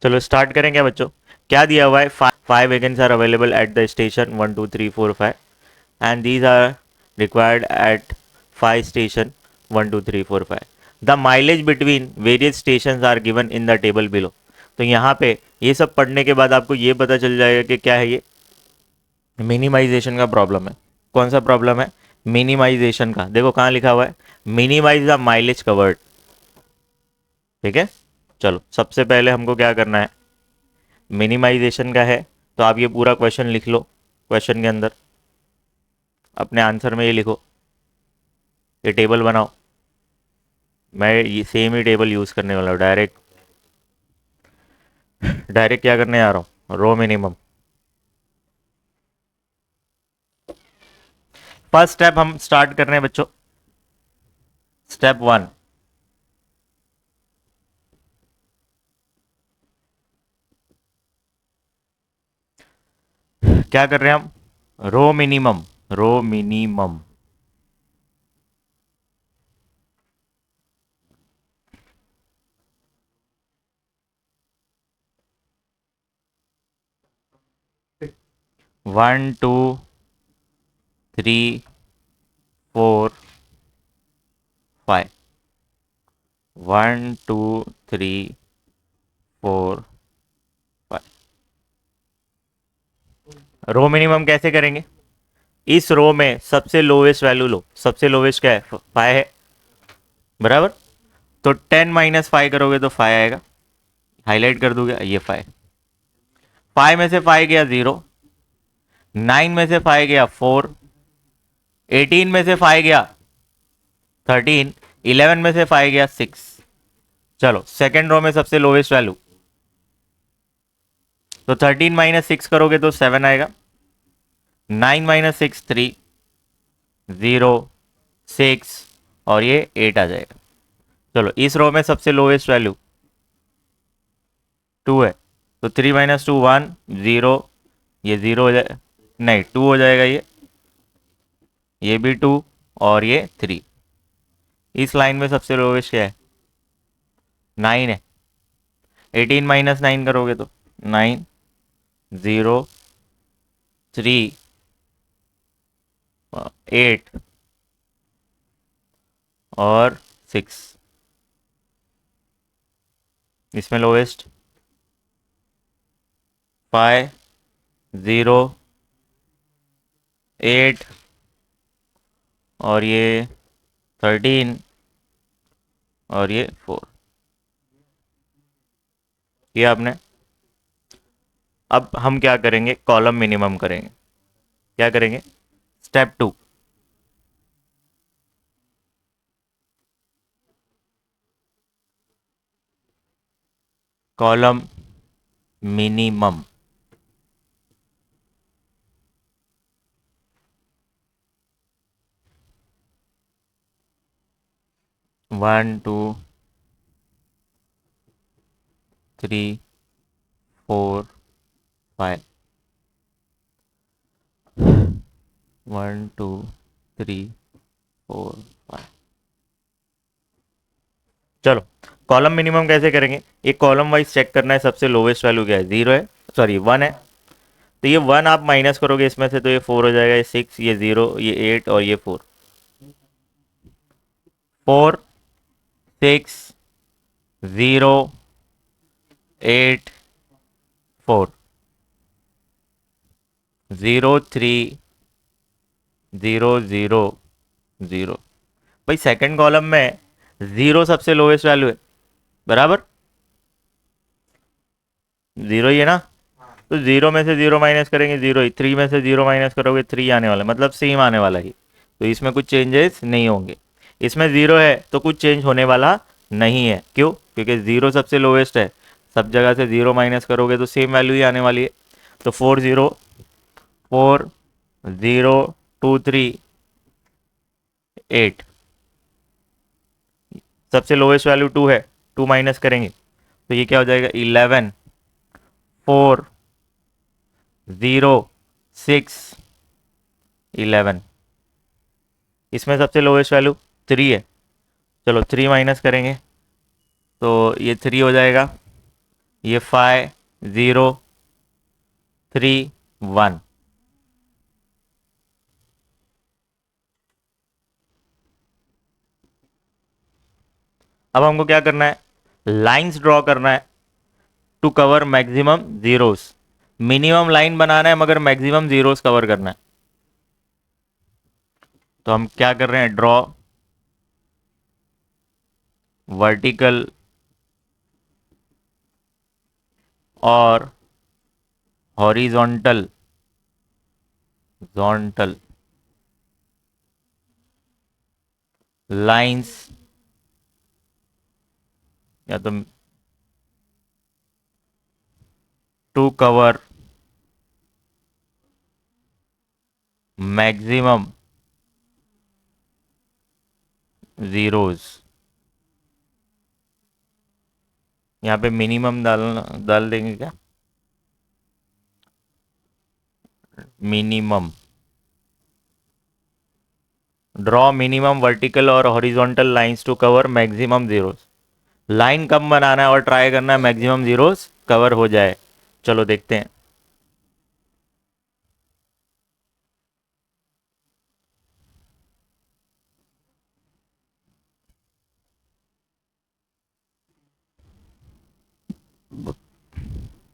चलो स्टार्ट करें क्या बच्चों। क्या दिया हुआ है, 5 wagons are available at the station 1 2 3 4 5 and these are required at 5 station 1 2 3 4 5। The mileage between various station are given in the table below. तो यहाँ पे ये सब पढ़ने के बाद आपको ये पता चल जाएगा कि क्या है ये, मिनिमाइजेशन का प्रॉब्लम है। कौन सा प्रॉब्लम है, मिनिमाइजेशन का। देखो कहाँ लिखा हुआ है, मिनिमाइज द माइलेज कवर्ड। ठीक है, चलो सबसे पहले हमको क्या करना है, मिनिमाइजेशन का है तो आप ये पूरा क्वेश्चन लिख लो। क्वेश्चन के अंदर अपने आंसर में ये लिखो, ये टेबल बनाओ। मैं ये सेम ही टेबल यूज़ करने वाला हूँ, डायरेक्ट डायरेक्ट क्या करने जा रहा हूँ, रो मिनिमम। फर्स्ट स्टेप हम स्टार्ट कर रहे हैं बच्चों, स्टेप 1। क्या कर रहे हैं हम, row minimum, row minimum. One two three four five, 1 2 3 4 5। Row minimum कैसे करेंगे, इस रो में सबसे लोवेस्ट वैल्यू लो। सबसे लोवेस्ट क्या है, 5 है, बराबर। तो 10 माइनस 5 करोगे तो 5 आएगा, हाईलाइट कर दोगे ये 5। 5 में से 5 गया 0, 9 में से 5 गया 4, 18 में से 5 गया 13, 11 में से 5 गया 6। चलो सेकेंड रो में सबसे लोवेस्ट वैल्यू, तो 13 माइनस 6 करोगे तो 7 आएगा, 9 माइनस 6 3, 0 6 और ये 8 आ जाएगा। चलो इस रो में सबसे लोवेस्ट वैल्यू 2 है, तो 3 माइनस 2 1 0, ये 0 हो जाए, नहीं 2 हो जाएगा, ये भी 2 और ये 3। इस लाइन में सबसे लोवेस्ट क्या है, 9 है। 18 माइनस 9 करोगे तो 9 0 3 8 और 6। इसमें लोवेस्ट 5 0 8 और ये 13 और ये 4। ये आपने, अब हम क्या करेंगे, कॉलम मिनिमम करेंगे। क्या करेंगे, step 2। Column minimum, one two three four five, 1 2 3 4 5। चलो कॉलम मिनिमम कैसे करेंगे, एक कॉलम वाइज चेक करना है सबसे लोवेस्ट वैल्यू क्या है, 0 है, सॉरी 1 है। तो ये 1 आप माइनस करोगे इसमें से तो ये 4 हो जाएगा, ये 6, ये 0, ये 8 और ये 4। 4 6 0 8 4 0 3 0 0 0। भाई सेकंड कॉलम में 0 सबसे लोवेस्ट वैल्यू है, बराबर, 0 ही है ना। तो 0 में से 0 माइनस करेंगे 0 ही, 3 में से 0 माइनस करोगे 3 आने वाला, मतलब सेम आने वाला ही। तो इसमें कुछ चेंजेस नहीं होंगे। इसमें 0 है तो कुछ चेंज होने वाला नहीं है, क्यों, क्योंकि 0 सबसे लोवेस्ट है, सब जगह से 0 माइनस करोगे तो सेम वैल्यू ही आने वाली है। तो 4 0 4 0 2 3 8, सबसे लोवेस्ट वैल्यू 2 है, 2 माइनस करेंगे तो ये क्या हो जाएगा, 11 4 0 6 11। इसमें सबसे लोवेस्ट वैल्यू 3 है, चलो 3 माइनस करेंगे तो ये 3 हो जाएगा, ये 5 0 3 1। अब हमको क्या करना है, लाइंस ड्रॉ करना है to cover maximum zeros. Minimum line बनाना है मगर मैक्सिमम जीरोस कवर करना है। तो हम क्या कर रहे हैं, ड्रॉ वर्टिकल और हॉरिजॉन्टल जॉन्टल लाइंस, या तो टू कवर मैक्सिमम जीरोस। यहाँ पे मिनिमम डाल देंगे क्या, मिनिमम। ड्रॉ मिनिमम वर्टिकल और horizontal lines to cover maximum zeros. Line कम बनाना है और ट्राई करना है मैक्सिमम जीरोस कवर हो जाए। चलो देखते हैं।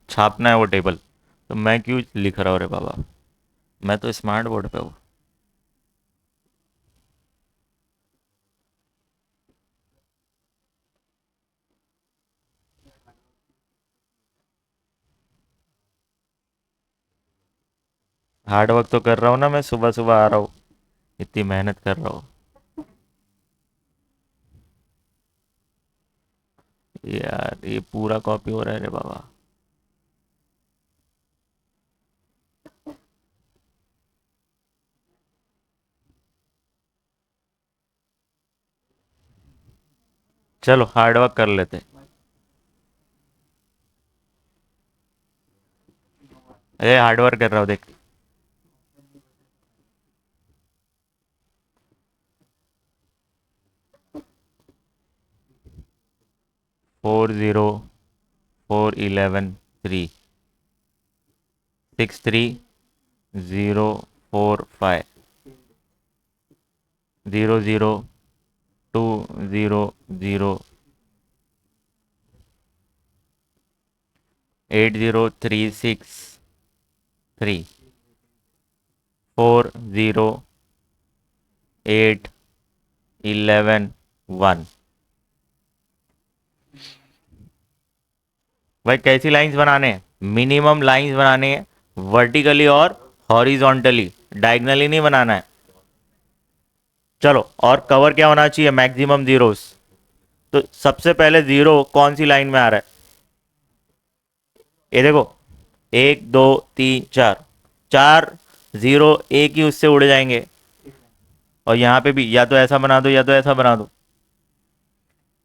छापना है वो टेबल, तो मैं क्यों लिख रहा हूँ रे बाबा, मैं तो स्मार्ट बोर्ड पे हूँ। हार्ड वर्क तो कर रहा हूँ ना, मैं सुबह सुबह आ रहा हूँ, इतनी मेहनत कर रहा हूँ। यार ये पूरा कॉपी हो रहा है रे बाबा। चलो हार्ड वर्क कर लेते। अरे हार्ड वर्क कर रहा हूँ देख। 4 0 4 11 3 6 3 0 4 5 0 0 2 0 0 8 0 3 6 3 4 0 8 11 1। भाई कैसी लाइंस बनाने हैं, मिनिमम लाइंस बनाने हैं, वर्टिकली और हॉरिजॉन्टली, डायगनली नहीं बनाना है। चलो, और कवर क्या होना चाहिए, मैक्सिमम जीरोस। तो सबसे पहले जीरो कौन सी लाइन में आ रहा है, ये देखो, 1 2 3 4, 4 जीरो एक ही उससे उड़ जाएंगे। और यहाँ पे भी या तो ऐसा बना दो या तो ऐसा बना दो।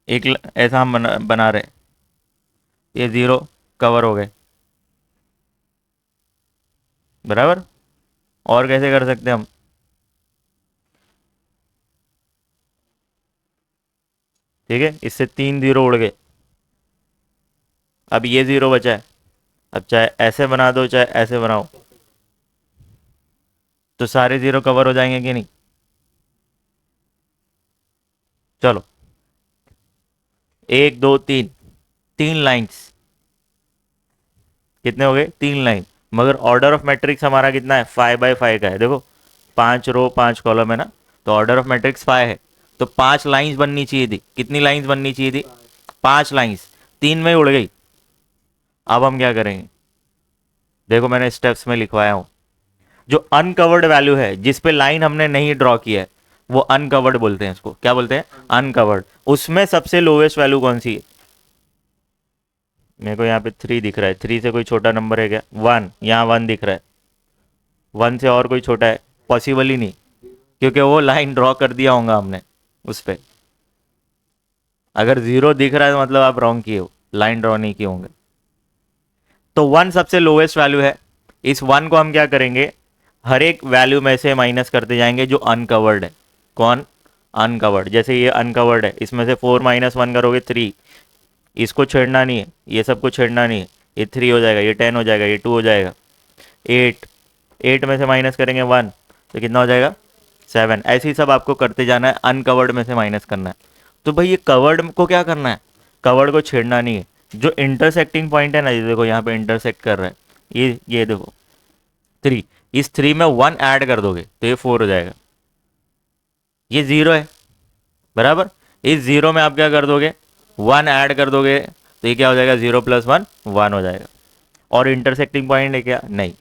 ऐसा हम बना रहे हैं, ये जीरो कवर हो गए, बराबर। और कैसे कर सकते हैं हम, ठीक है, इससे 3 जीरो उड़ गए, अब ये जीरो बचा है। अब चाहे ऐसे बना दो चाहे ऐसे बनाओ, तो सारे जीरो कवर हो जाएंगे कि नहीं। चलो, 1 2 3, 3 लाइन्स, कितने हो गए, 3 लाइन। मगर ऑर्डर ऑफ मैट्रिक्स हमारा कितना है, 5 बाय 5 का है, देखो 5 रो 5 कॉलम है ना, तो ऑर्डर ऑफ मैट्रिक्स 5 है। तो 5 लाइन्स बननी चाहिए थी, कितनी लाइन्स बननी चाहिए थी, 5 लाइन्स, 3 में ही उड़ गई। अब हम क्या करेंगे, देखो मैंने स्टेप्स में लिखवाया हूं, जो अनकवर्ड वैल्यू है जिस पे लाइन हमने नहीं ड्रॉ किया है, वो अनकवर्ड बोलते हैं, इसको क्या बोलते हैं, अनकवर्ड। उसमें सबसे लोवेस्ट वैल्यू कौन सी है, मेरे को यहाँ पे 3 दिख रहा है, 3 से कोई छोटा नंबर है क्या, 1, यहाँ 1 दिख रहा है, 1 से और कोई छोटा है, पॉसिबल ही नहीं, क्योंकि वो लाइन ड्रॉ कर दिया होगा हमने उस पर। अगर 0 दिख रहा है तो मतलब आप रॉन्ग किए हो, लाइन ड्रॉ नहीं किए होंगे। तो 1 सबसे लोवेस्ट वैल्यू है, इस 1 को हम क्या करेंगे, हर एक वैल्यू में से माइनस करते जाएंगे जो अनकवर्ड है। कौन, अनकवर्ड, जैसे ये अनकवर्ड है, इसमें से 4 - 1 करोगे 3, इसको छेड़ना नहीं है, ये सबको छेड़ना नहीं है। ये 3 हो जाएगा, ये 10 हो जाएगा, ये 2 हो जाएगा, 8, 8 में से माइनस करेंगे 1 तो कितना हो जाएगा 7। ऐसे ही सब आपको करते जाना है, अनकवर्ड में से माइनस करना है। तो भाई ये कवर्ड को क्या करना है, कवर्ड को छेड़ना नहीं है। जो इंटरसेक्टिंग पॉइंट है ना, ये देखो यहाँ पे इंटरसेक्ट कर रहा है, ये देखो 3, इस 3 में 1 ऐड कर दोगे तो ये 4 हो जाएगा। ये 0 है बराबर, इस 0 में आप क्या कर दोगे 1 ऐड कर दोगे तो ये क्या हो जाएगा 0 + 1 1 हो जाएगा। और इंटरसेक्टिंग पॉइंट है क्या, नहीं।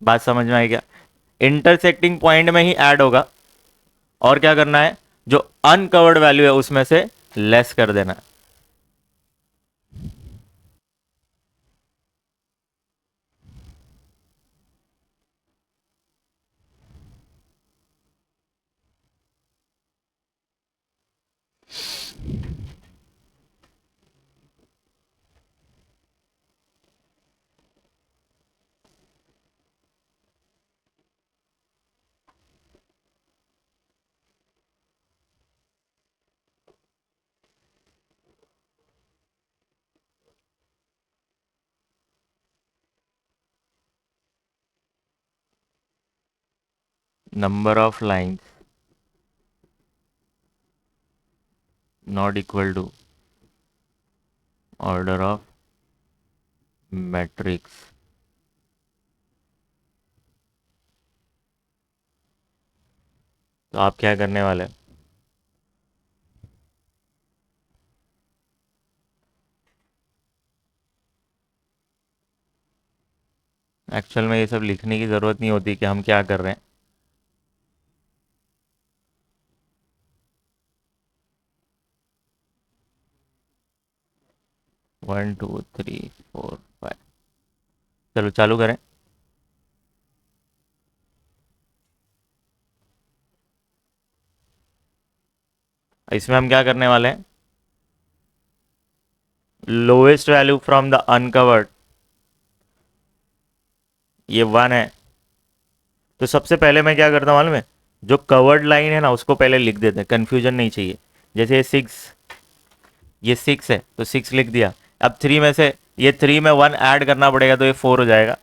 बात समझ में आई क्या, इंटरसेक्टिंग पॉइंट में ही ऐड होगा। और क्या करना है, जो अनकवर्ड वैल्यू है उसमें से लेस कर देना है। Number of lines not equal to order of matrix. तो आप क्या करने वाले, एक्चुअल में ये सब लिखने की ज़रूरत नहीं होती कि हम क्या कर रहे हैं। 1 2 3 4 5, चलो चालू करें। इसमें हम क्या करने वाले हैं, lowest value from the uncovered, ये 1 है। तो सबसे पहले मैं क्या करता हूँ मालूम है, जो कवर्ड लाइन है ना उसको पहले लिख देते हैं, कन्फ्यूजन नहीं चाहिए। जैसे ये 6, ये 6 है तो 6 लिख दिया। अब 3 में से, ये 3 में 1 ऐड करना पड़ेगा तो ये 4 हो जाएगा।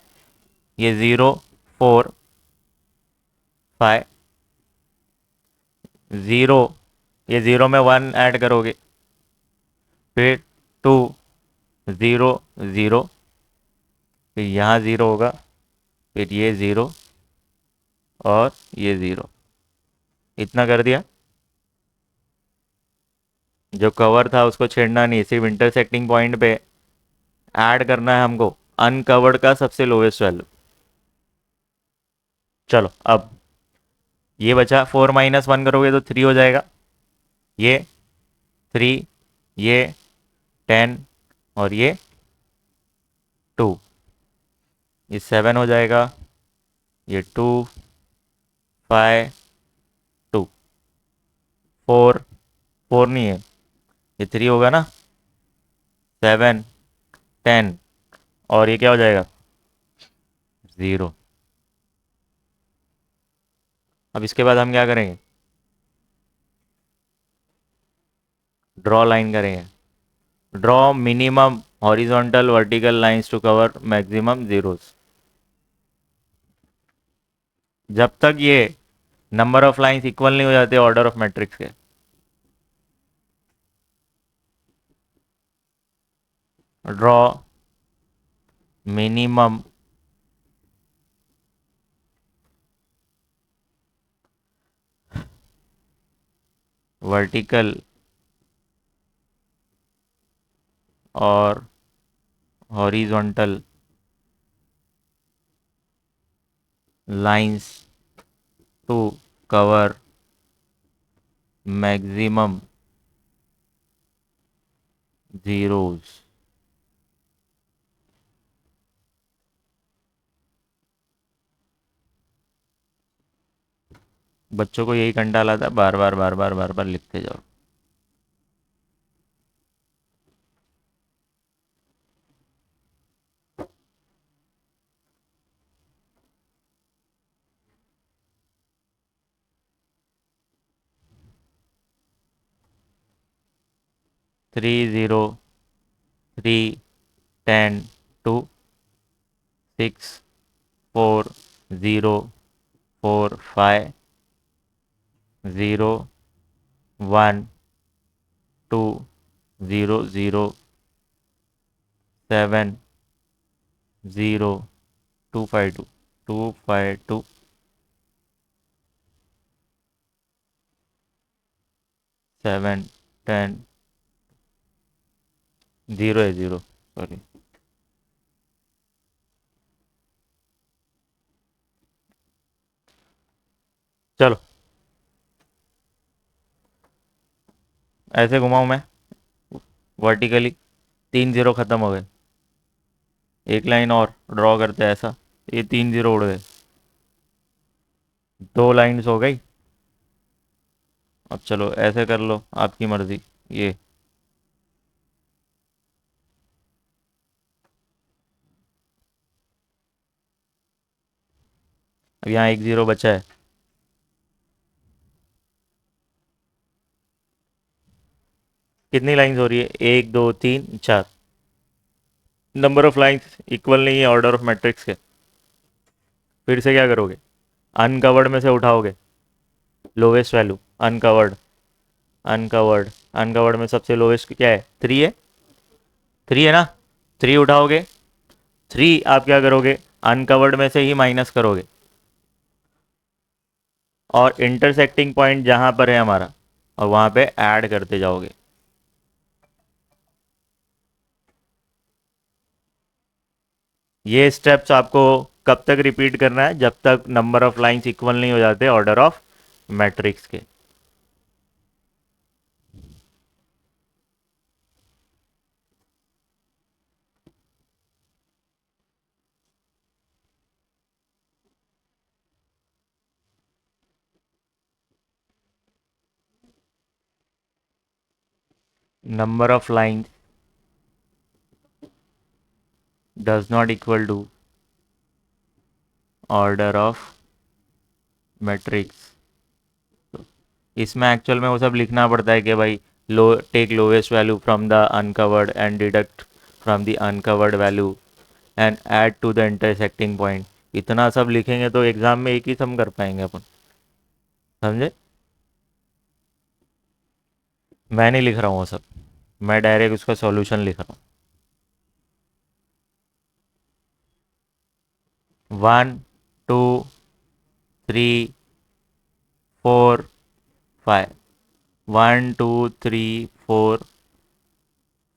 ये 0 4 5 0, ये 0 में 1 ऐड करोगे, फिर 2 0 0, फिर यहाँ 0 होगा, फिर ये 0 और ये 0, इतना कर दिया। जो कवर था उसको छेड़ना नहीं, सिर्फ इंटरसेक्टिंग पॉइंट पे ऐड करना है हमको अनकवर्ड का सबसे लोएस्ट वैल्यू। चलो अब ये बचा, 4 - 1 करोगे तो 3 हो जाएगा, ये 3, ये 10 और ये 2, ये 7 हो जाएगा, ये 2 5 2 4, 4 नहीं है, ये 3 होगा ना, 7 10 और ये क्या हो जाएगा 0। अब इसके बाद हम क्या करेंगे, ड्रॉ लाइन करेंगे। Draw minimum horizontal vertical lines to cover maximum zeros. जब तक ये नंबर ऑफ लाइंस इक्वल नहीं हो जाते ऑर्डर ऑफ मैट्रिक्स के। ड्रॉ मिनिमम वर्टिकल और horizontal lines to cover maximum zeros. बच्चों को यही कंटाला था, बार बार बार बार बार बार लिखते जाओ। 3 0 3 10 2 6 4 0 4 5 0 1 2 0 0 7 0 2 5 2 2 5 2 7 10 0 है 0 सॉरी। चलो ऐसे घुमाऊं मैं वर्टिकली, 3 0 खत्म हो गए। एक लाइन और ड्रॉ करते हैं ऐसा, ये 3 0 उड़ गए, 2 लाइन्स हो गई। अब चलो ऐसे कर लो, आपकी मर्जी। ये अब यहाँ 1 0 बचा है। कितनी लाइन्स हो रही है? 1 2 3 4। नंबर ऑफ लाइन्स इक्वल नहीं है ऑर्डर ऑफ मैट्रिक्स के। फिर से क्या करोगे? अनकवर्ड में से उठाओगे lowest value. Uncovered uncovered uncovered में सबसे लोवेस्ट क्या है? 3 है। 3 है ना? 3 उठाओगे। 3 आप क्या करोगे? अनकवर्ड में से ही माइनस करोगे और इंटरसेक्टिंग पॉइंट जहां पर है हमारा, और वहां पे ऐड करते जाओगे। ये स्टेप्स आपको कब तक रिपीट करना है? जब तक नंबर ऑफ लाइंस इक्वल नहीं हो जाते ऑर्डर ऑफ मैट्रिक्स के। Number of lines does not equal to order of matrix. इसमें एक्चुअल में वो सब लिखना पड़ता है कि भाई लो take lowest value from the uncovered and deduct from the uncovered value and add to the intersecting point. इतना सब लिखेंगे तो एग्जाम में एक ही सम कर पाएंगे अपन। समझे? मैं नहीं लिख रहा हूँ वो सब, मैं डायरेक्ट उसका सॉल्यूशन लिख रहा हूँ। 1 2 3 4 5। 1 2 3 4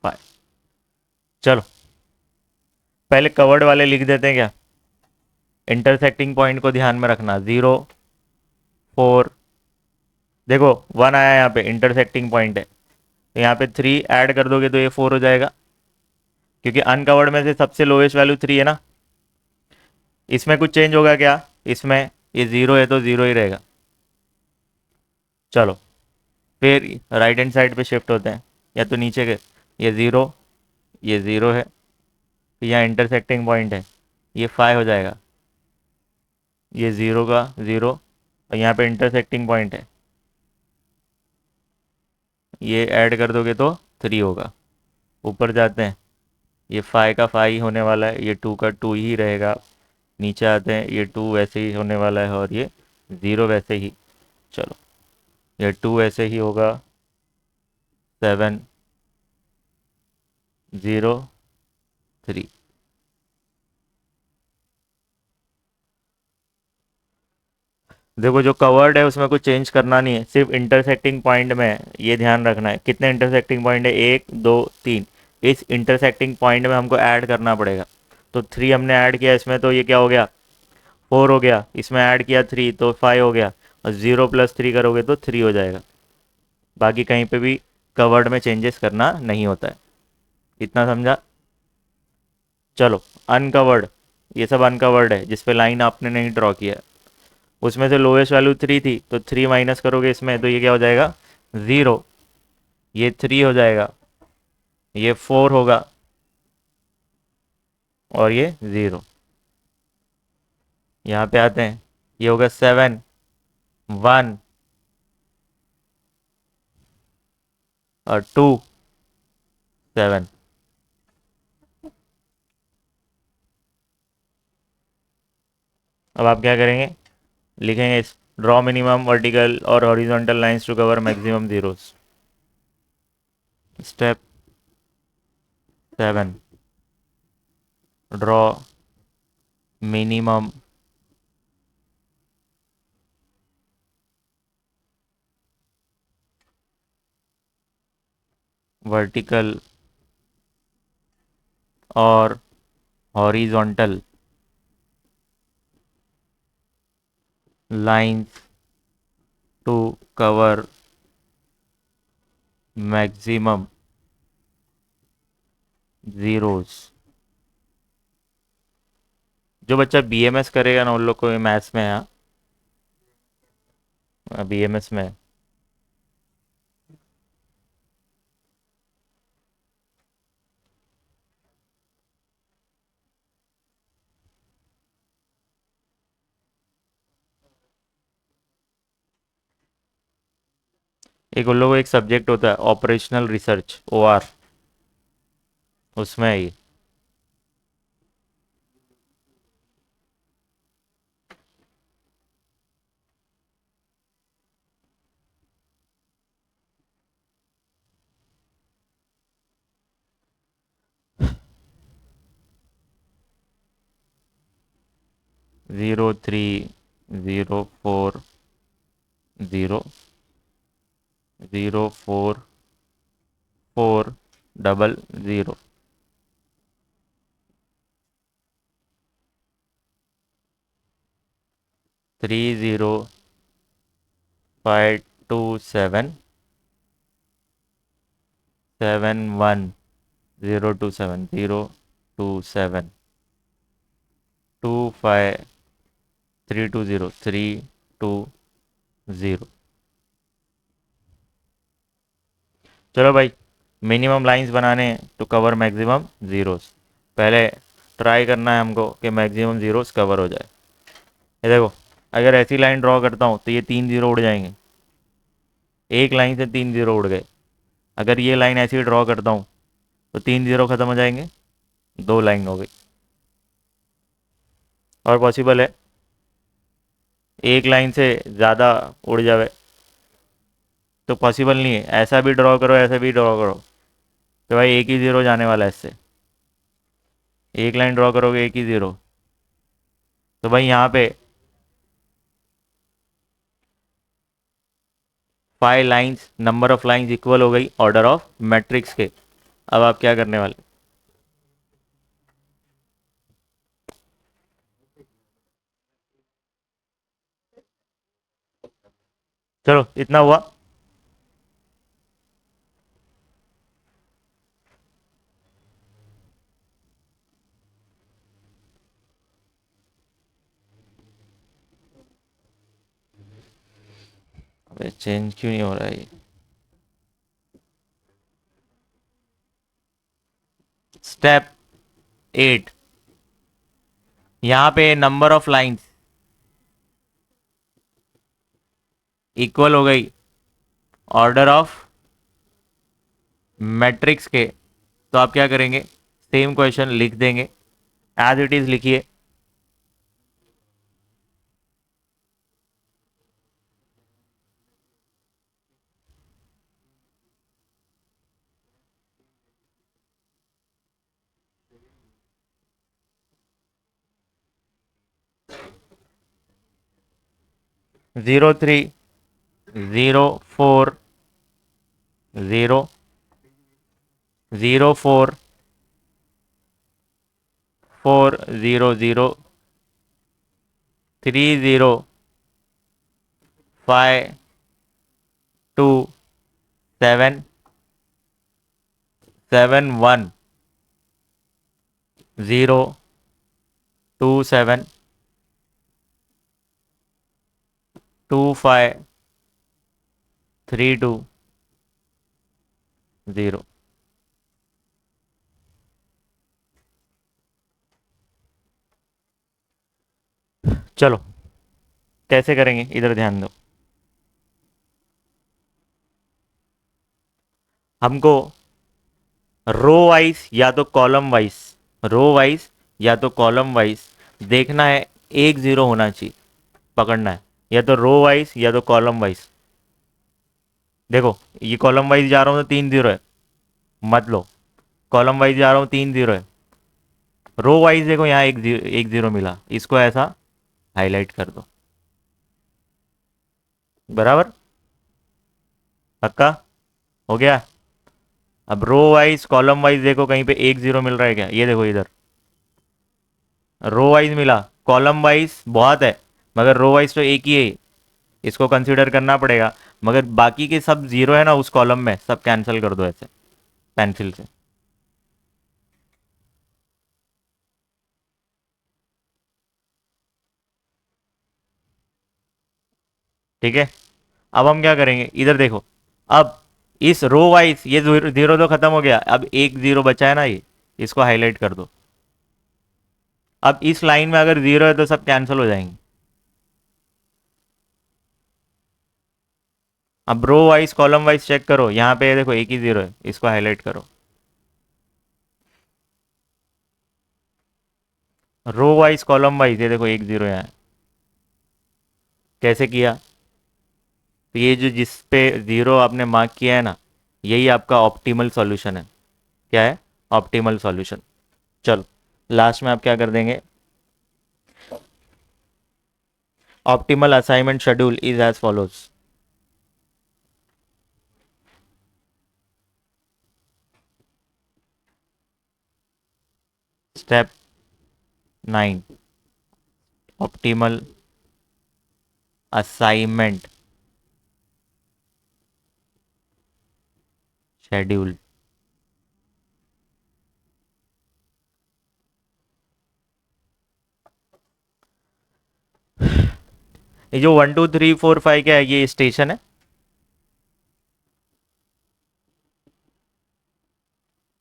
5। चलो पहले कवर्ड वाले लिख देते हैं क्या? इंटरसेक्टिंग पॉइंट को ध्यान में रखना। 0 4, देखो 1 आया यहाँ पे, इंटरसेक्टिंग पॉइंट है, तो यहाँ पे 3 ऐड कर दोगे तो ये 4 हो जाएगा, क्योंकि अनकवर्ड में से सबसे लोएस्ट वैल्यू 3 है ना। इसमें कुछ चेंज होगा क्या? इसमें ये 0 है तो 0 ही रहेगा। चलो फिर राइट हैंड साइड पे शिफ्ट होते हैं, या तो नीचे के। ये ज़ीरो है, फिर यहाँ इंटरसेक्टिंग पॉइंट है, ये 5 हो जाएगा। ये 0 का 0, और यहाँ पे इंटरसेक्टिंग पॉइंट है, ये ऐड कर दोगे तो 3 होगा। ऊपर जाते हैं, ये 5 का 5 ही होने वाला है, ये 2 का 2 ही रहेगा। नीचे आते हैं, ये 2 वैसे ही होने वाला है, और ये 0 वैसे ही। चलो ये 2 वैसे ही होगा। 7 0 3। देखो जो कवर्ड है उसमें कुछ चेंज करना नहीं है, सिर्फ इंटरसेक्टिंग पॉइंट में है, ये ध्यान रखना है। कितने इंटरसेक्टिंग पॉइंट है? 1 2 3। इस इंटरसेक्टिंग पॉइंट में हमको ऐड करना पड़ेगा। तो 3 हमने ऐड किया इसमें, तो ये क्या हो गया? 4 हो गया। इसमें ऐड किया 3 तो 5 हो गया, और 0 प्लस 3 करोगे तो 3 हो जाएगा। बाकी कहीं पे भी कवर्ड में चेंजेस करना नहीं होता है। इतना समझा? चलो अनकवर्ड, ये सब अनकवर्ड है जिस पे लाइन आपने नहीं ड्रॉ किया है। उसमें से लोएस्ट वैल्यू 3 थी, तो 3 माइनस करोगे इसमें, तो ये क्या हो जाएगा? 0। ये 3 हो जाएगा, ये 4 होगा, और ये 0। यहाँ पे आते हैं, ये होगा 7 1 और 2 7। अब आप क्या करेंगे, लिखेंगे ड्रॉ मिनिमम वर्टिकल और horizontal lines to cover maximum zeros. Step 7, draw minimum vertical और horizontal lines to cover maximum zeros. जो बच्चा बीएमएस करेगा ना उन लोग को ये मैथ्स में है, बीएमएस में है। एक उन लोगों को एक सब्जेक्ट होता है ऑपरेशनल रिसर्च, ओआर, उसमें है ये। Zero three zero four zero zero four four double zero. 30527 71027 027 25320 320। चलो भाई, मिनिमम लाइंस बनाने हैं टू कवर मैक्सिमम ज़ीरोस। पहले ट्राई करना है हमको कि मैक्सिमम ज़ीरोस कवर हो जाए। ये देखो, अगर ऐसी लाइन ड्रॉ करता हूँ तो ये 3 ज़ीरो उड़ जाएंगे, एक लाइन से 3 ज़ीरो उड़ गए। अगर ये लाइन ऐसी ड्रॉ करता हूँ तो 3 ज़ीरो ख़त्म हो जाएंगे, 2 लाइन हो गई। और पॉसिबल है एक लाइन से ज़्यादा उड़ जावे, तो पॉसिबल नहीं है। ऐसा भी ड्रॉ करो, ऐसा भी ड्रॉ करो, तो भाई एक ही ज़ीरो जाने वाला है इससे। एक लाइन ड्रॉ करोगे एक ही ज़ीरो, तो भाई यहाँ पे 5 lines, number of lines equal हो गई ऑर्डर ऑफ मैट्रिक्स के। अब आप क्या करने वाले, चलो इतना हुआ। अबे चेंज क्यों नहीं हो रहा है ये। स्टेप 8, यहाँ पे नंबर ऑफ लाइंस इक्वल हो गई ऑर्डर ऑफ मैट्रिक्स के। तो आप क्या करेंगे, सेम क्वेश्चन लिख देंगे, एज इट इज लिखिए। Zero three zero four zero zero four four zero zero 3 0 5 2 7 2 5 3 2 0। चलो कैसे करेंगे, इधर ध्यान दो। हमको रो वाइज या तो कॉलम वाइज, रो वाइज या तो कॉलम वाइज देखना है एक जीरो होना चाहिए, पकड़ना है, या तो रो वाइज या तो कॉलम वाइज। देखो ये कॉलम वाइज जा रहा हूँ तो 3 जीरो है, मत लो। कॉलम वाइज जा रहा हूँ 3 जीरो है। रो वाइज देखो यहाँ एक जीरो मिला, इसको ऐसा हाईलाइट कर दो। बराबर, पक्का हो गया। अब रो वाइज कॉलम वाइज देखो कहीं पे एक जीरो मिल रहा है क्या, ये देखो इधर रो वाइज मिला, कॉलम वाइज बहुत है मगर रो वाइज तो एक ही है, इसको कंसीडर करना पड़ेगा। मगर बाकी के सब जीरो है ना उस कॉलम में, सब कैंसिल कर दो ऐसे पेंसिल से। ठीक है, अब हम क्या करेंगे, इधर देखो। अब इस रो वाइज ये जीरो तो खत्म हो गया, अब एक जीरो बचा है ना, ये इसको हाईलाइट कर दो। अब इस लाइन में अगर जीरो है तो सब कैंसिल हो जाएंगे। अब row wise column wise check करो, यहाँ पे देखो एक ही जीरो है, इसको हाईलाइट करो। रो वाइज कॉलम वाइज ये देखो एक जीरो यहाँ है। कैसे किया, तो ये जो जिस पे जीरो आपने मार्क किया है ना, यही आपका ऑप्टिमल सॉल्यूशन है। क्या है, ऑप्टिमल सॉल्यूशन। चलो लास्ट में आप क्या कर देंगे, optimal assignment schedule is as follows. Step 9, optimal assignment schedule. ये जो 1 2 3 4 5 क्या है, ये स्टेशन है,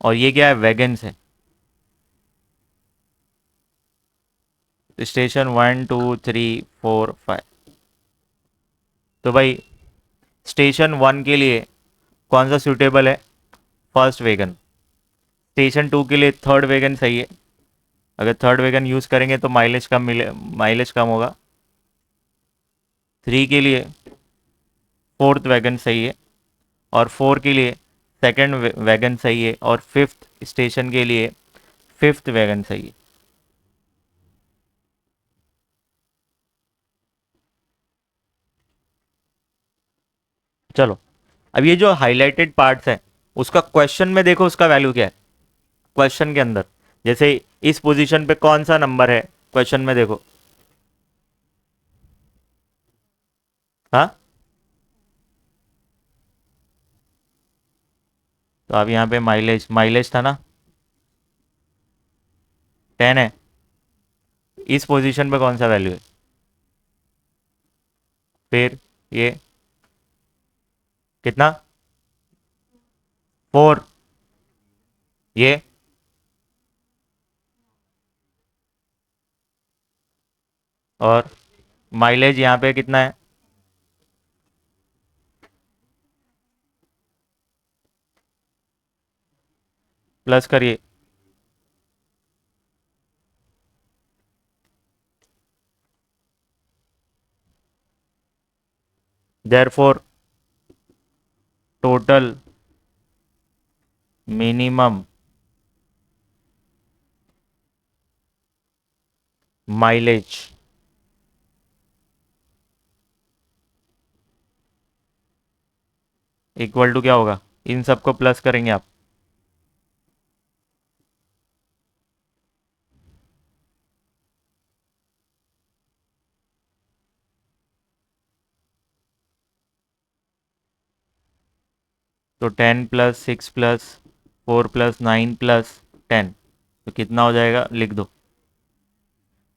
और ये क्या है, वैगन्स है। स्टेशन 1 2 3 4 5। तो भाई स्टेशन 1 के लिए कौन सा सूटेबल है, फर्स्ट वैगन। स्टेशन 2 के लिए थर्ड वैगन सही है, अगर थर्ड वैगन यूज़ करेंगे तो माइलेज कम मिले, माइलेज कम होगा। 3 के लिए फोर्थ वैगन सही है, और 4 के लिए सेकंड वैगन सही है, और फिफ्थ स्टेशन के लिए फिफ्थ वैगन सही है। चलो अब ये जो हाईलाइटेड पार्ट्स हैं उसका क्वेश्चन में देखो, उसका वैल्यू क्या है क्वेश्चन के अंदर। जैसे इस पोजीशन पे कौन सा नंबर है क्वेश्चन में देखो। हाँ, तो अब यहाँ पे माइलेज माइलेज था ना, 10 है। इस पोजीशन पे कौन सा वैल्यू है, फिर ये कितना, 4, ये और माइलेज यहाँ पे कितना है, प्लस करिए। Therefore total minimum mileage equal to क्या होगा, इन सबको प्लस करेंगे आप। तो 10 + 6 + 4 + 9 + 10, तो कितना हो जाएगा, लिख दो।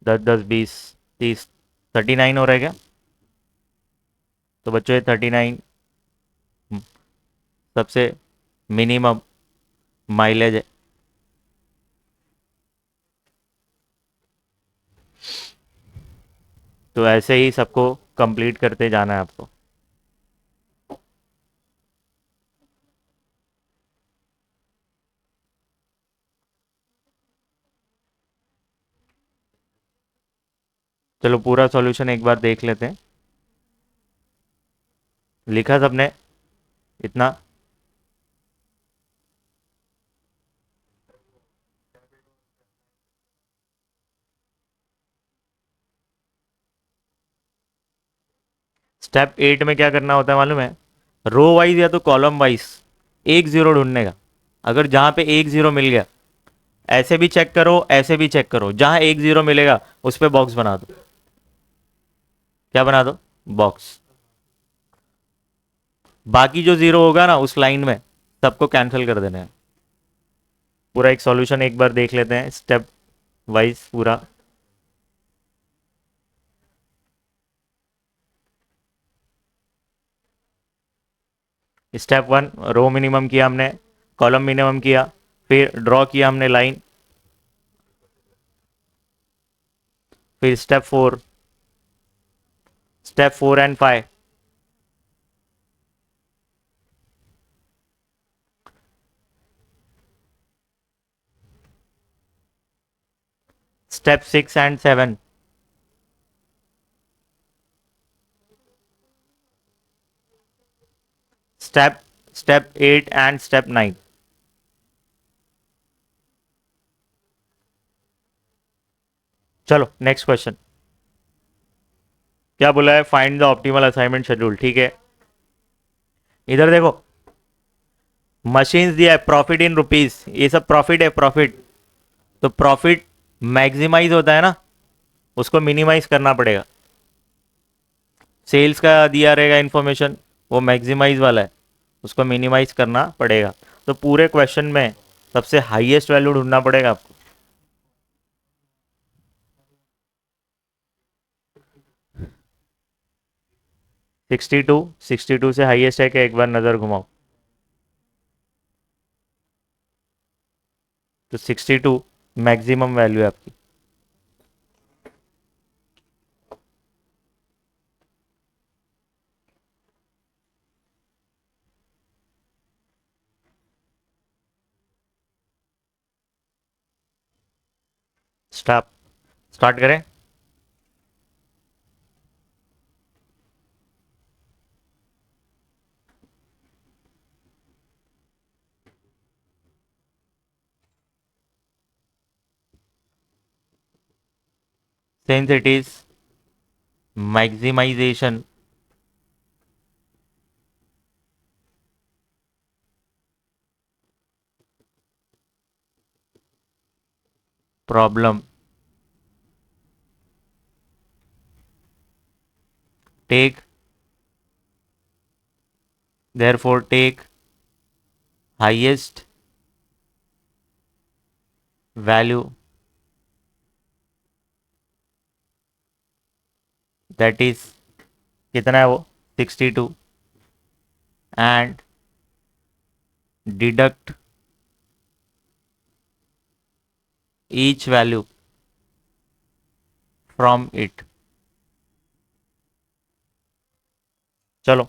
10 10 20 30, 39 हो रहा है क्या। तो बच्चों ये 39 सबसे मिनिमम माइलेज है। तो ऐसे ही सबको कंप्लीट करते जाना है आपको। चलो पूरा सॉल्यूशन एक बार देख लेते हैं। लिखा सबने इतना? स्टेप 8 में क्या करना होता है मालूम है? रो वाइज या तो कॉलम वाइज एक जीरो ढूंढने का। अगर जहां पे एक जीरो मिल गया, ऐसे भी चेक करो ऐसे भी चेक करो, जहां एक जीरो मिलेगा उस पर बॉक्स बना दो। क्या बना दो? बॉक्स। बाकी जो जीरो होगा ना उस लाइन में, सबको कैंसिल कर देना है। पूरा एक सॉल्यूशन एक बार देख लेते हैं स्टेप वाइज पूरा। स्टेप 1 रो मिनिमम किया हमने, कॉलम मिनिमम किया, फिर ड्रॉ किया हमने लाइन। फिर step 4 and 5। Step 6 and 7। Step step 8 and step 9। चलो नेक्स्ट क्वेश्चन। क्या बोला है? Find the optimal assignment schedule. ठीक है, इधर देखो, मशीन्स दिया है, प्रॉफिट इन रुपीज, ये सब प्रॉफिट है, प्रॉफिट। तो प्रॉफिट मैक्सिमाइज होता है ना, उसको मिनिमाइज करना पड़ेगा। सेल्स का दिया रहेगा इंफॉर्मेशन, वो मैक्सिमाइज वाला है, उसको मिनिमाइज करना पड़ेगा। तो पूरे क्वेश्चन में सबसे हाईएस्ट वैल्यू ढूंढना पड़ेगा आपको। 62, 62 से हाईएस्ट है कि एक बार नज़र घुमाओ। तो 62 मैक्सिमम वैल्यू है आपकी। स्टार्ट स्टार्ट करें। Since it is maximization problem, take therefore take highest value, that is कितना है वो? 62, and deduct each value from it। चलो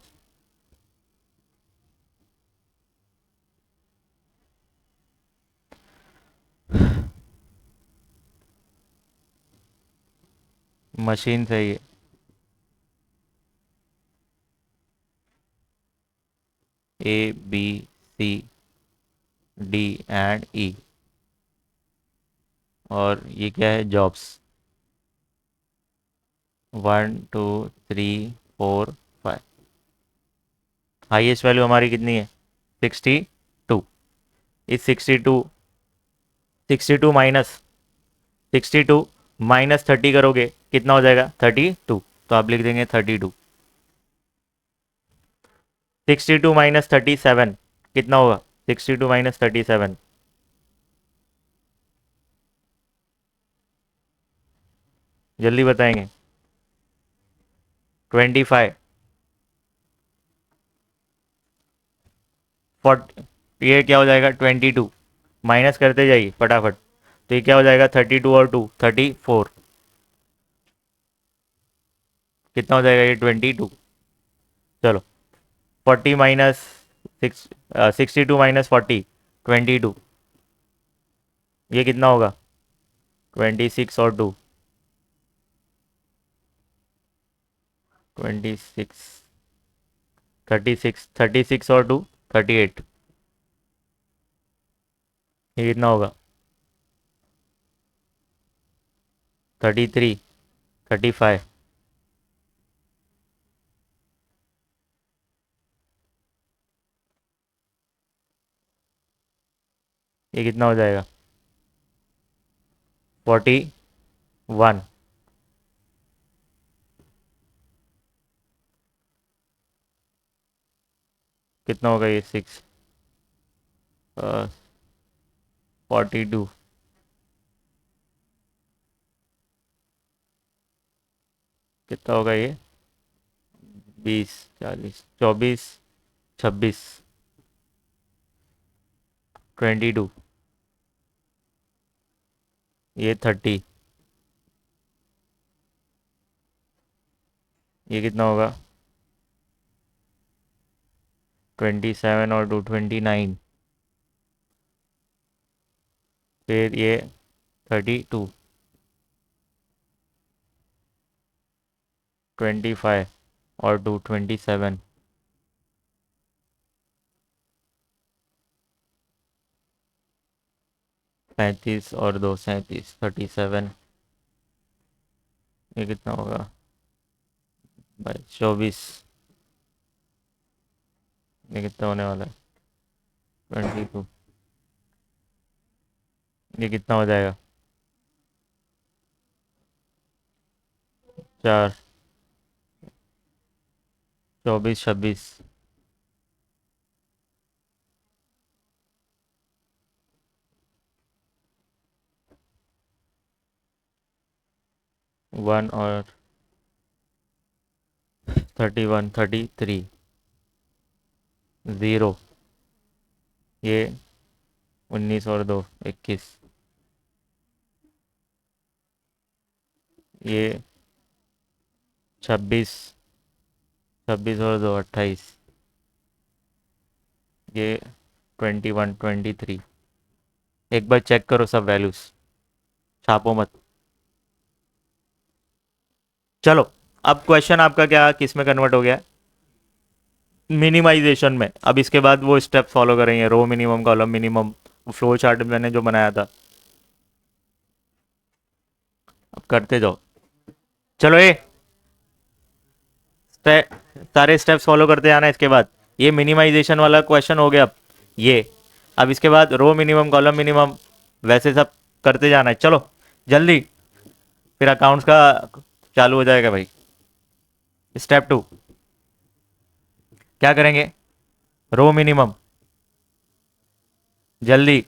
मशीन से ये A B C D and E, और ये क्या है? जॉब्स 1 2 3 4 5। हाईएस्ट वैल्यू हमारी कितनी है? 62। इस 62 माइनस 30 करोगे कितना हो जाएगा? 32। तो आप लिख देंगे 32। 62 - 37 कितना होगा? 62 - 37 जल्दी बताएंगे। 25। 40, ये क्या हो जाएगा? 22। माइनस करते जाइए फटाफट। तो ये क्या हो जाएगा? 32 और 2 34। कितना हो जाएगा ये? 22। चलो 40 माइनस 62 - 40 22। ये कितना होगा? 26 और 2 26, 36 और 2 38। ये कितना होगा? 33, 35। ये कितना हो जाएगा? 41। कितना होगा ये? 6, 42। कितना होगा ये? 20, 40, 24, 26, 22। ये 30। ये कितना होगा? 27 और 2 29। फिर ये 32, 25 और 2 27। 35 और 2 37, 37। ये कितना होगा भाई? 24। ये कितना होने वाला है? 22। ये कितना हो जाएगा? 4, 24, 26। 1 और 31, 33। 0। ये 19 और 2 21। ये 26, 26 और 2 28। ये 21, 23। एक बार चेक करो सब वैल्यूज, छापो मत। चलो, अब क्वेश्चन आपका क्या किस में कन्वर्ट हो गया? मिनिमाइजेशन में। अब इसके बाद वो स्टेप फॉलो करेंगे, row minimum, column minimum, flow chart मैंने जो बनाया था। अब करते जाओ। चलो ये सारे स्टेप्स फॉलो करते जाना। इसके बाद ये मिनिमाइजेशन वाला क्वेश्चन हो गया। ये अब इसके बाद रो मिनिमम, कॉलम मिनिमम, वैसे सब करते जाना है। चलो जल्दी, फिर अकाउंट्स का चालू हो जाएगा भाई। स्टेप 2 क्या करेंगे? रो मिनिमम, जल्दी।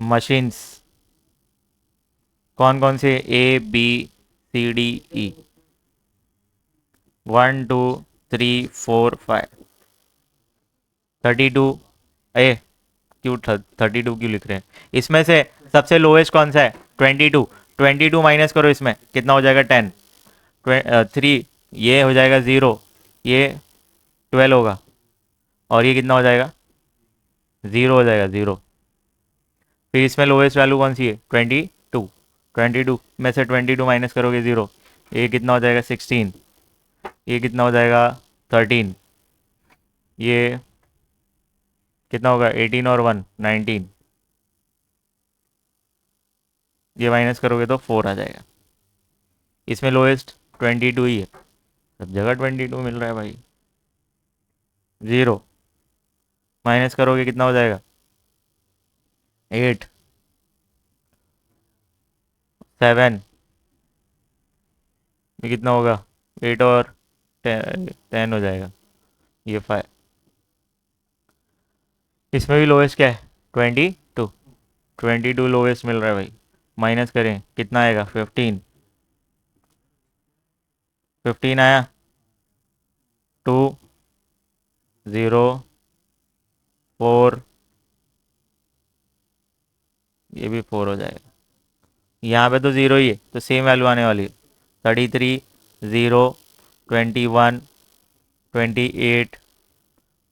मशीन्स कौन कौन से? ABCDE, 1 2 3 4 5। 32। ए क्यों 32 क्यों लिख रहे हैं? इसमें से सबसे लोएस्ट कौन सा है? 22। 22 माइनस करो, इसमें कितना हो जाएगा? 10। 3, ये हो जाएगा 0, ये 12 होगा, और ये कितना हो जाएगा? 0 हो जाएगा, 0। फिर इसमें लोएस्ट वैल्यू कौन सी है? 22। 22 में से 22 माइनस करोगे 0, ये कितना हो जाएगा? 16। ये कितना हो जाएगा? 13। ये कितना होगा? 18 और 1 19। ये माइनस करोगे तो 4 आ जाएगा। इसमें लोएस्ट 22 ही है, सब जगह 22 मिल रहा है भाई। 0 माइनस करोगे कितना हो जाएगा? 8, 7। ये कितना होगा? 8 और 10 हो जाएगा, ये 5। इसमें भी लोएस्ट क्या है? 22। 22 लोएस्ट मिल रहा है भाई। माइनस करें कितना आएगा? 15। 15 आया। 2 0 4, ये भी 4 हो जाएगा। यहाँ पे तो 0 ही है, तो सेम वैल्यू आने वाली है। 33, 0, 21, 28,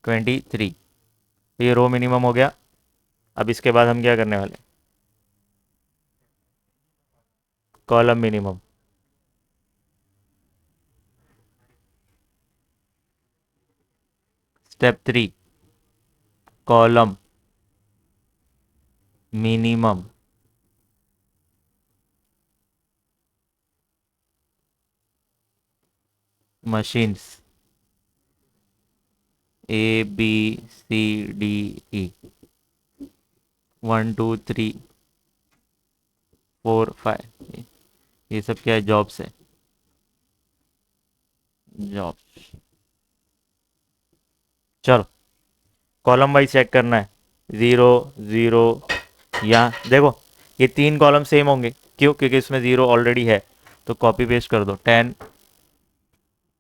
23। ये रो मिनिमम हो गया। अब इसके बाद हम क्या करने वाले, column minimum. Step 3, column minimum. Machines ABCDE 1 2 3 4 5, ये सब क्या है, जॉब्स है, जॉब्स। चलो कॉलम वाइज चेक करना है, 0 0। यहाँ देखो ये 3 कॉलम सेम होंगे, क्यों, क्योंकि इसमें 0 ऑलरेडी है, तो कॉपी पेस्ट कर दो। 10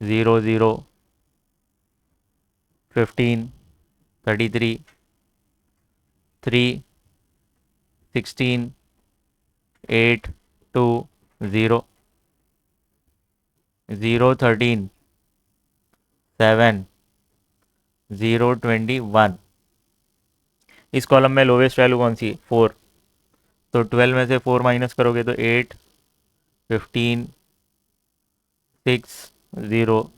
0 0 15 33 3 16 8 2 0 0 13 7 0 21। इस कॉलम में लोवेस्ट वैल्यू कौन सी है, 4, तो 12 में से 4 माइनस करोगे तो 8 15 6 0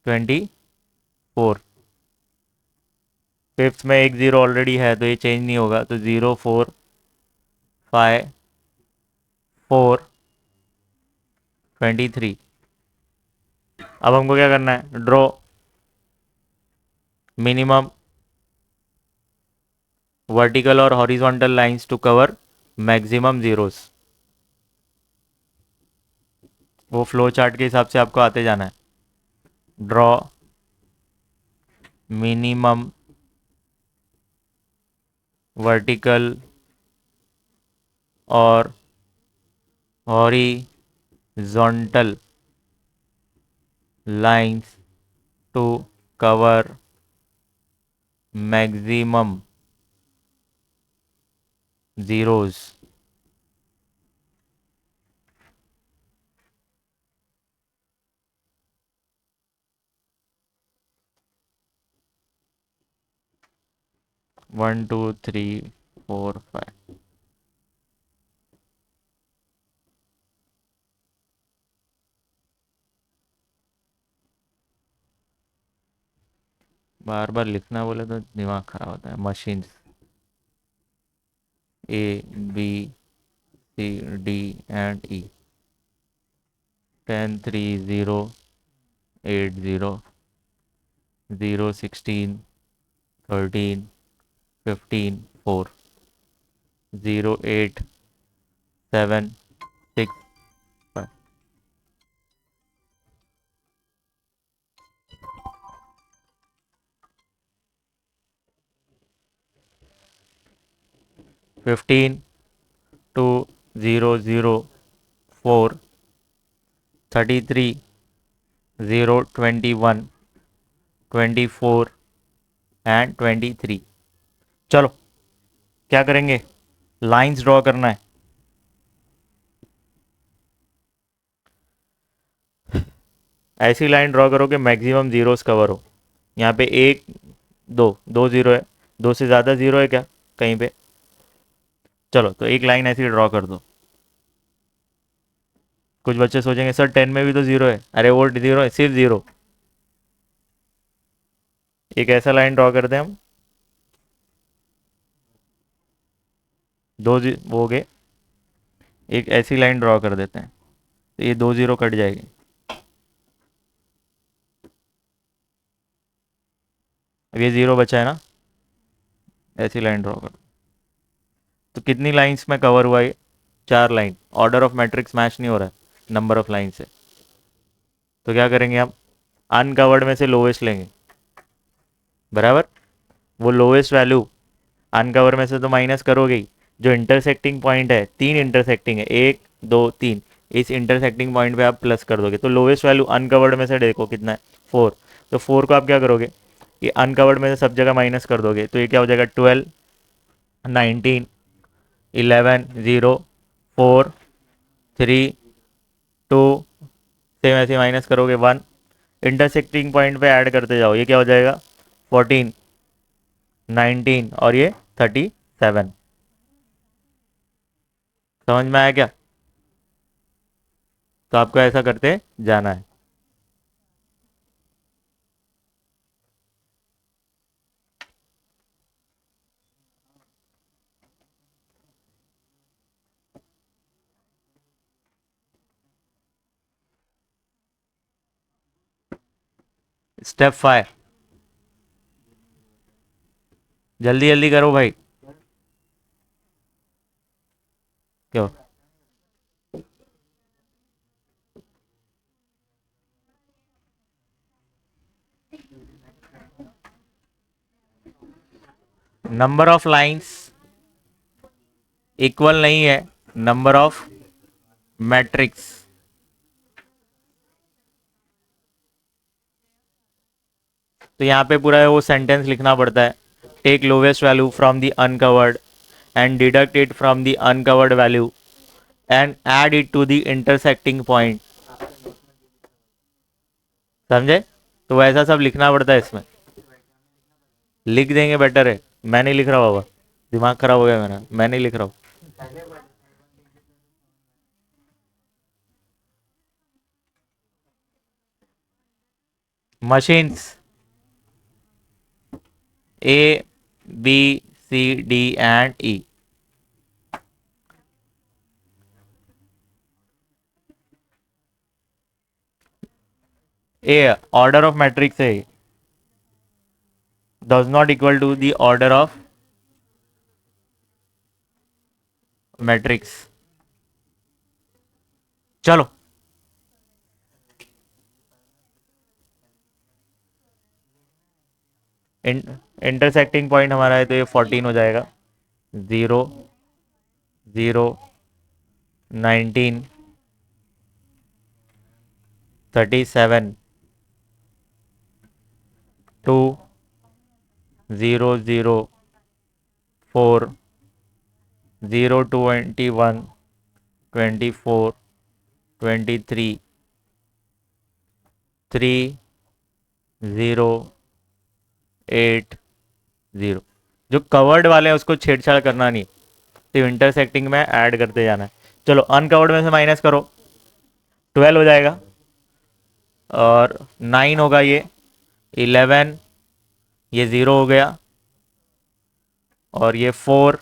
24। फिफ्थ में एक 0 ऑलरेडी है तो ये चेंज नहीं होगा, तो 0 4 5 4 23। अब हमको क्या करना है, ड्रॉ मिनिमम वर्टिकल और horizontal lines to cover maximum zeros. वो फ्लो चार्ट के हिसाब से आपको आते जाना है। ड्रॉ मिनिमम वर्टिकल और horizontal lines to cover maximum zeros. One two three four five. बार बार लिखना बोले तो दिमाग खराब होता है। Machines ABCDE 10 3 0 8 0 0 16 13 15 4 0 8 7 6 5। 15 2 0 0 4 33 0 21 24 एंड 23। चलो क्या करेंगे, लाइंस ड्रॉ करना है। ऐसी लाइन ड्रॉ करो कि मैक्सिमम जीरोस कवर हो। यहाँ पे एक दो जीरो है, दो से ज़्यादा जीरो है क्या कहीं पे, चलो तो एक लाइन ऐसी ड्रॉ कर दो। कुछ बच्चे सोचेंगे सर 10 में भी तो जीरो है, अरे वो जीरो है, सिर्फ जीरो। एक ऐसा लाइन ड्रॉ कर दें हम, वो हो गए। एक ऐसी लाइन ड्रॉ कर देते हैं तो ये 2 जीरो कट जाएगी। अब ये जीरो बचा है ना, ऐसी लाइन ड्रॉ कर। तो कितनी लाइंस में कवर हुआ ये, 4 line. Order of matrix match नहीं हो रहा है नंबर ऑफ लाइन से, तो क्या करेंगे हम, अनकवर्ड में से लोवेस्ट लेंगे, बराबर। वो लोवेस्ट वैल्यू अनकवर में से तो माइनस करोगे ही, जो इंटरसेक्टिंग पॉइंट है, 3 इंटरसेक्टिंग है, 1 2 3, इस इंटरसेक्टिंग पॉइंट पे आप प्लस कर दोगे तो लोवेस्ट वैल्यू अनकवर्ड में से देखो कितना है, 4। तो 4 को आप क्या करोगे, ये अनकवर्ड में से सब जगह माइनस कर दोगे तो ये क्या हो जाएगा, 12 19 11 0 4 3 2, सेम ऐसे माइनस करोगे 1, इंटरसेक्टिंग पॉइंट पे ऐड करते जाओ, ये क्या हो जाएगा 14 19 और ये 37। समझ में आया क्या? तो आपको ऐसा करते जाना है। स्टेप 5, जल्दी जल्दी करो भाई। क्यों? नंबर ऑफ लाइंस इक्वल नहीं है नंबर ऑफ मैट्रिक्स। तो यहाँ पे पूरा वो सेंटेंस लिखना पड़ता है। Take lowest value from the uncovered and deduct it from the uncovered value and add it to the intersecting point. समझे? तो वैसा सब लिखना पड़ता है इसमें। लिख देंगे बेटर है। मैं नहीं लिख रहा बाबा, दिमाग खराब हो गया मेरा, मैं नहीं लिख रहा हूँ। Machines A B C D and E. A order of matrix है, does not equal to the order of matrix। चलो इंटरसेक्टिंग पॉइंट हमारा है तो ये 14 हो जाएगा। 0 0 19 37 2 0 0 4 0 21 24 23 3 0 8 0। जो कवर्ड वाले हैं उसको छेड़छाड़ करना नहीं, तो इंटरसेक्टिंग में ऐड करते जाना है। चलो अनकवर्ड में से माइनस करो, 12 हो जाएगा और 9 होगा ये, 11, ये 0 हो गया और ये 4,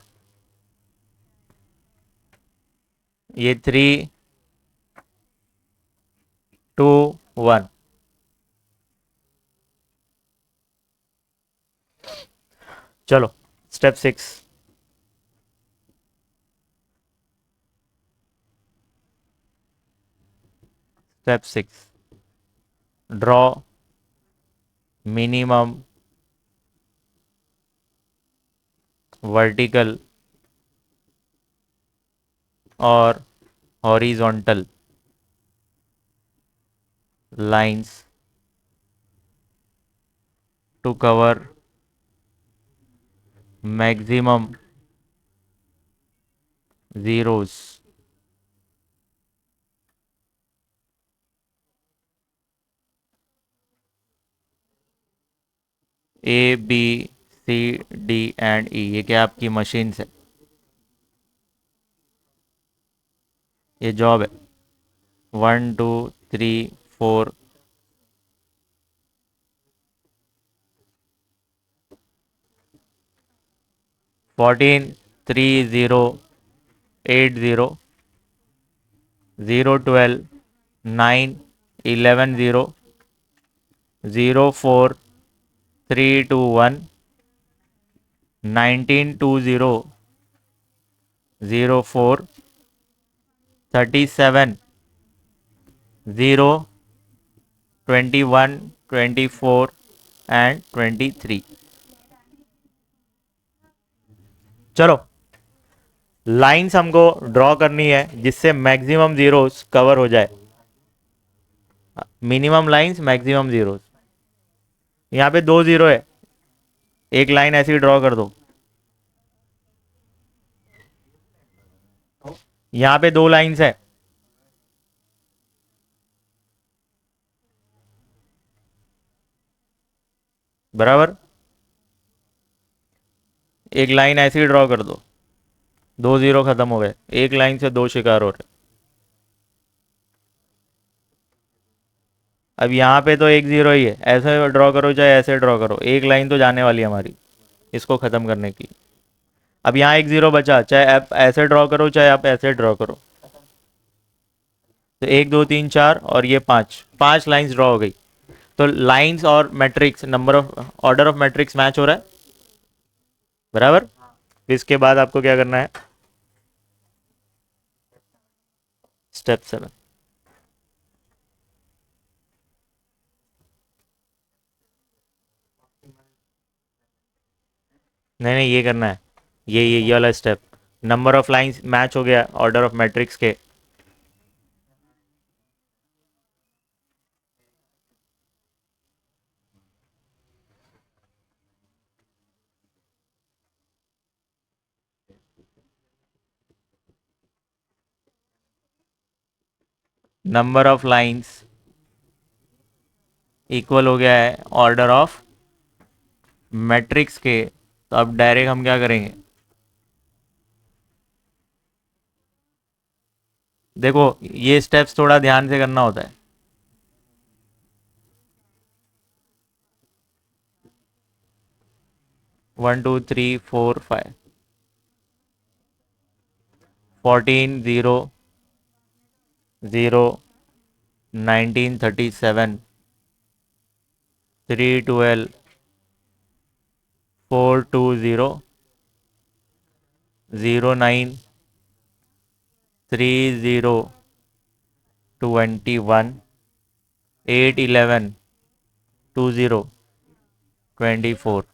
ये 3 2 1। चलो step 6। Step 6, draw minimum vertical और horizontal lines to cover maximum zeros A B C D and E. ये क्या आपकी मशीन है? ये जॉब है। 1 2 3 4 14 3 0 8 0 0 12 9 11 0 0 4 3 2 1 19 2 0 0 4 37 0 21 24 एंड 23। चलो लाइंस हमको ड्रॉ करनी है जिससे मैक्सिमम जीरोस कवर हो जाए। Minimum lines maximum zeros. यहाँ पे 2 0 है, एक लाइन ऐसी ड्रॉ कर दो। यहाँ पे 2 लाइंस है, बराबर। एक लाइन ऐसे ही ड्रॉ कर दो, 2 0 खत्म हो गए, एक लाइन से 2 शिकार हो रहे। अब यहाँ पे तो 1 0 ही है, ऐसे ड्रॉ करो चाहे ऐसे ड्रॉ करो, एक लाइन तो जाने वाली है हमारी इसको ख़त्म करने की। अब यहाँ 1 0 बचा, चाहे आप ऐसे ड्रॉ करो चाहे आप ऐसे ड्रॉ करो। तो 1 2 3 4 और ये 5 लाइंस ड्रॉ हो गई। तो लाइंस और matrix, number of order of matrix match हो रहा है बराबर। इसके बाद आपको क्या करना है, स्टेप 7। नहीं नहीं, ये करना है, ये वाला step. Number of lines match हो गया ऑर्डर ऑफ मैट्रिक्स के। नंबर ऑफ लाइंस इक्वल हो गया है ऑर्डर ऑफ मैट्रिक्स के। तो अब डायरेक्ट हम क्या करेंगे, देखो ये स्टेप्स थोड़ा ध्यान से करना होता है। 1 2 3 4 5, 14 0 0, 19 37, 3 12, 4 2 0, 0 9, 3 0, 21, 8 11, 2 0, 24,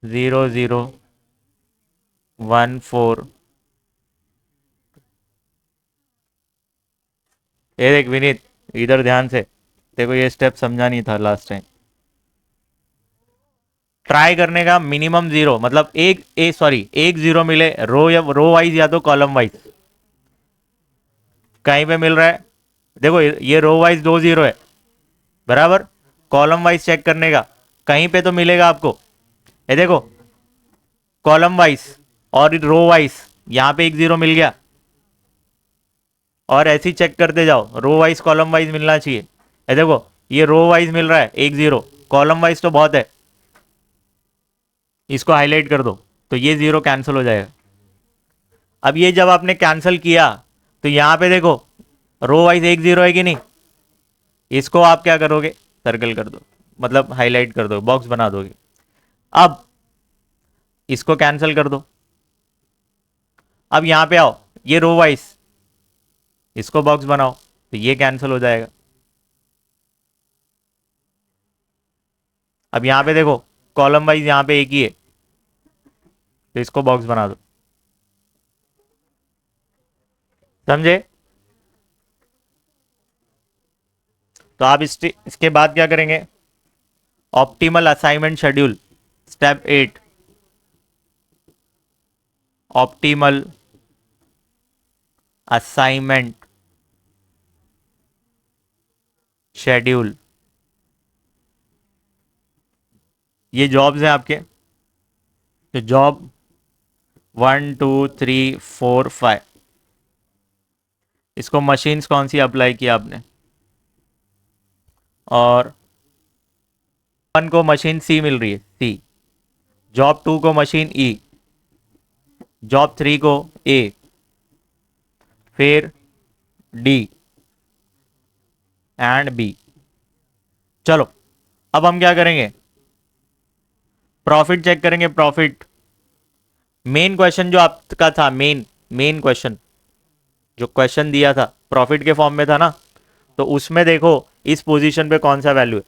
0 0, 1 4। ये देख विनीत, इधर ध्यान से देखो, ये स्टेप समझा नहीं था लास्ट टाइम। ट्राई करने का मिनिमम 0, मतलब एक 0 मिले रो या रो वाइज या तो कॉलम वाइज, कहीं पे मिल रहा है। देखो ये रो वाइज 2 0 है बराबर, कॉलम वाइज चेक करने का, कहीं पे तो मिलेगा आपको। ये देखो कॉलम वाइज और रो वाइज, यहाँ पे 1 0 मिल गया, और ऐसे ही चेक करते जाओ, रो वाइज कॉलम वाइज मिलना चाहिए। ये देखो ये रो वाइज मिल रहा है 1 0, कॉलम वाइज तो बहुत है, इसको हाईलाइट कर दो, तो ये 0 कैंसिल हो जाएगा। अब ये जब आपने कैंसिल किया तो यहाँ पे देखो रो वाइज 1 0 है कि नहीं, इसको आप क्या करोगे, सर्कल कर दो, मतलब हाईलाइट कर दो, बॉक्स बना दोगे। अब इसको कैंसिल कर दो, अब यहां पे आओ, ये रो वाइज, इसको बॉक्स बनाओ, तो ये कैंसिल हो जाएगा। अब यहां पे देखो कॉलम वाइज यहां पे एक ही है, तो इसको बॉक्स बना दो, समझे। तो आप इसके बाद क्या करेंगे, optimal assignment schedule, step 8, optimal assignment schedule. ये जॉब्स हैं आपके, तो जॉब 1 2 3 4 5, इसको मशीन्स कौन सी अप्लाई किया आपने, और 1 को मशीन सी मिल रही है सी, जॉब 2 को मशीन ई, जॉब 3 को ए, फिर डी एंड बी। चलो अब हम क्या करेंगे, प्रॉफिट चेक करेंगे। प्रॉफिट मेन क्वेश्चन जो आपका था, मेन क्वेश्चन जो क्वेश्चन दिया था प्रॉफिट के फॉर्म में था ना, तो उसमें देखो इस पोजीशन पे कौन सा वैल्यू है,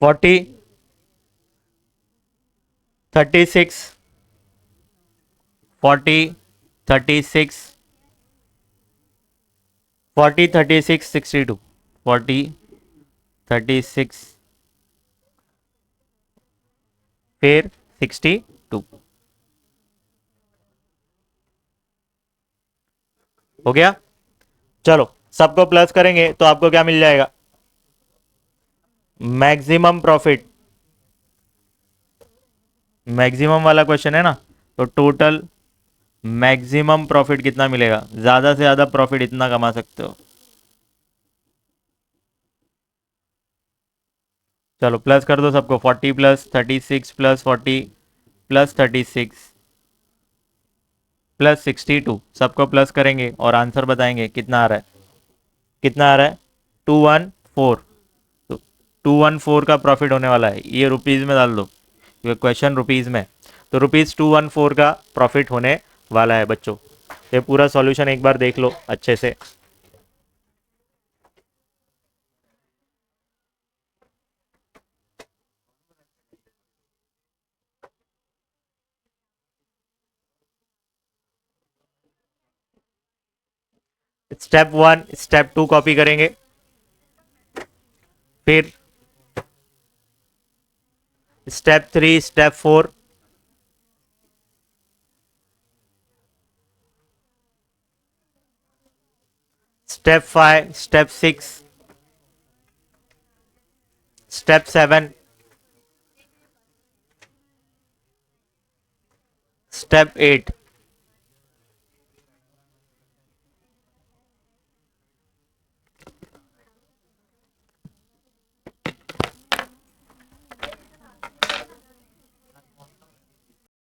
40, 36, 40, 36, 40 36 62, 40 36, फिर 62। हो गया। चलो सबको प्लस करेंगे तो आपको क्या मिल जाएगा, मैक्सिमम प्रॉफिट। मैक्सिमम वाला क्वेश्चन है ना, तो टोटल मैक्सिमम प्रॉफिट कितना मिलेगा, ज्यादा से ज्यादा प्रॉफिट इतना कमा सकते हो। चलो प्लस कर दो सबको, 40 प्लस 36 प्लस 40 प्लस 36 प्लस 62, सबको प्लस करेंगे और आंसर बताएंगे कितना आ रहा है। कितना आ रहा है, 214। तो 214 का प्रॉफिट होने वाला है, ये रुपीज़ में डाल दो, ये क्वेश्चन रुपीज़ में। तो रुपीज़ 214 का प्रॉफिट होने वाला है बच्चों। ये पूरा सॉल्यूशन एक बार देख लो अच्छे से। स्टेप 1 स्टेप 2 कॉपी करेंगे, फिर step 3 step 4, step 5 step 6 step 7 step 8।